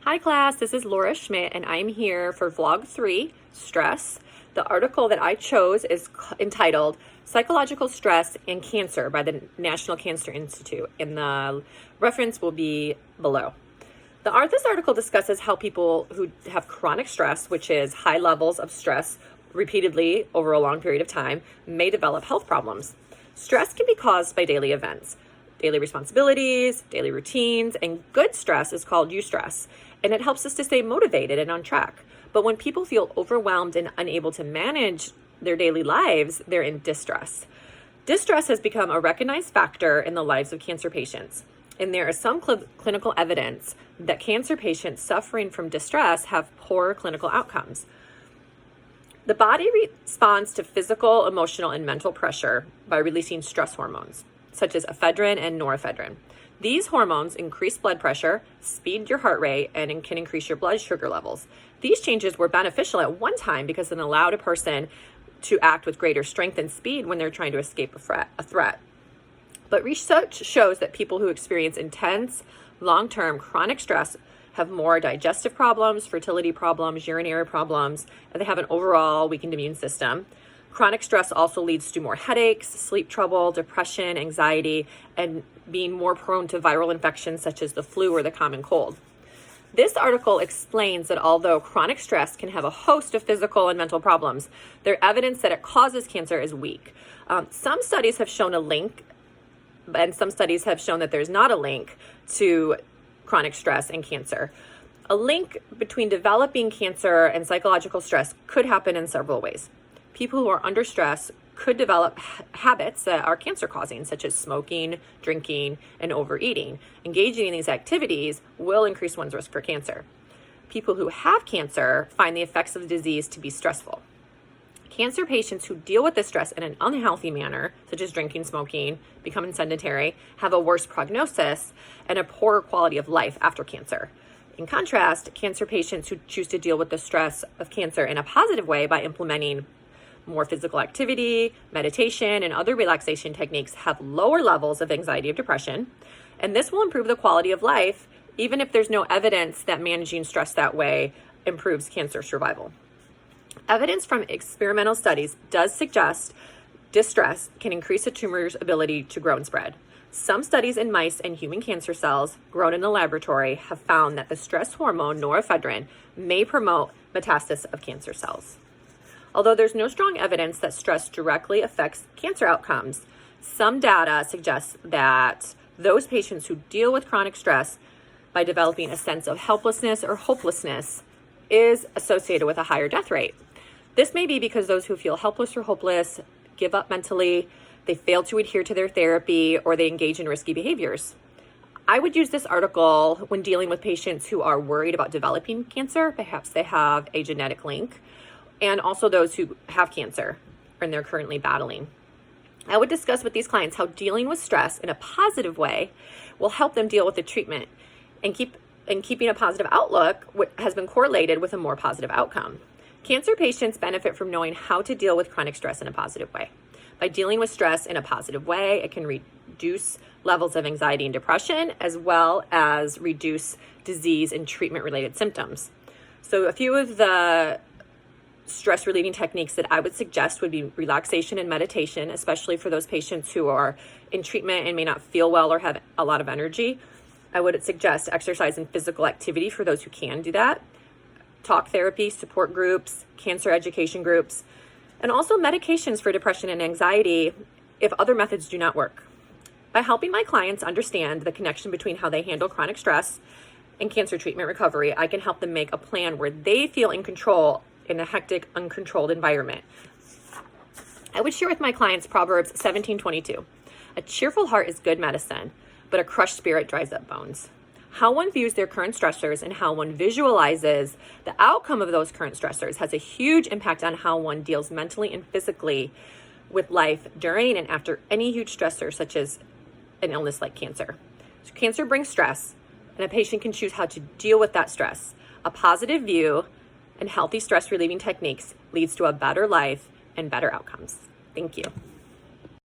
Hi class, this is Laura Schmidt and I'm here for Vlog 3, Stress. The article that I chose is entitled Psychological Stress and Cancer by the National Cancer Institute, and the reference will be below. This article discusses how people who have chronic stress, which is high levels of stress repeatedly over a long period of time, may develop health problems. Stress can be caused by daily events, daily responsibilities, daily routines, and good stress is called eustress, and it helps us to stay motivated and on track. But when people feel overwhelmed and unable to manage their daily lives, they're in distress. Distress has become a recognized factor in the lives of cancer patients, and there is some clinical evidence that cancer patients suffering from distress have poor clinical outcomes. The body responds to physical, emotional, and mental pressure by releasing stress hormones, such as ephedrine and norepinephrine. These hormones increase blood pressure, speed your heart rate, and can increase your blood sugar levels. These changes were beneficial at one time because it allowed a person to act with greater strength and speed when they're trying to escape a threat. But research shows that people who experience intense, long-term chronic stress have more digestive problems, fertility problems, urinary problems, and they have an overall weakened immune system. Chronic stress also leads to more headaches, sleep trouble, depression, anxiety, and being more prone to viral infections such as the flu or the common cold. This article explains that although chronic stress can have a host of physical and mental problems, their evidence that it causes cancer is weak. Some studies have shown a link, and some studies have shown that there's not a link to chronic stress and cancer. A link between developing cancer and psychological stress could happen in several ways. People who are under stress could develop habits that are cancer-causing, such as smoking, drinking, and overeating. Engaging in these activities will increase one's risk for cancer. People who have cancer find the effects of the disease to be stressful. Cancer patients who deal with this stress in an unhealthy manner, such as drinking, smoking, becoming sedentary, have a worse prognosis and a poorer quality of life after cancer. In contrast, cancer patients who choose to deal with the stress of cancer in a positive way by implementing more physical activity, meditation, and other relaxation techniques have lower levels of anxiety or depression, and this will improve the quality of life even if there's no evidence that managing stress that way improves cancer survival. Evidence from experimental studies does suggest distress can increase a tumor's ability to grow and spread. Some studies in mice and human cancer cells grown in a laboratory have found that the stress hormone norepinephrine may promote metastasis of cancer cells. Although there's no strong evidence that stress directly affects cancer outcomes, some data suggests that those patients who deal with chronic stress by developing a sense of helplessness or hopelessness is associated with a higher death rate. This may be because those who feel helpless or hopeless give up mentally, they fail to adhere to their therapy, or they engage in risky behaviors. I would use this article when dealing with patients who are worried about developing cancer. Perhaps they have a genetic link, and also those who have cancer and they're currently battling. I would discuss with these clients how dealing with stress in a positive way will help them deal with the treatment, and keeping a positive outlook has been correlated with a more positive outcome. Cancer patients benefit from knowing how to deal with chronic stress in a positive way. By dealing with stress in a positive way, it can reduce levels of anxiety and depression, as well as reduce disease and treatment-related symptoms. So a few of the stress relieving techniques that I would suggest would be relaxation and meditation, especially for those patients who are in treatment and may not feel well or have a lot of energy. I would suggest exercise and physical activity for those who can do that, talk therapy, support groups, cancer education groups, and also medications for depression and anxiety if other methods do not work. By helping my clients understand the connection between how they handle chronic stress and cancer treatment recovery, I can help them make a plan where they feel in control in a hectic, uncontrolled environment. I would share with my clients Proverbs 17:22. A cheerful heart is good medicine, but a crushed spirit dries up bones. How one views their current stressors and how one visualizes the outcome of those current stressors has a huge impact on how one deals mentally and physically with life during and after any huge stressor, such as an illness like cancer. So cancer brings stress, and a patient can choose how to deal with that stress. A positive view and healthy stress relieving techniques leads to a better life and better outcomes. Thank you.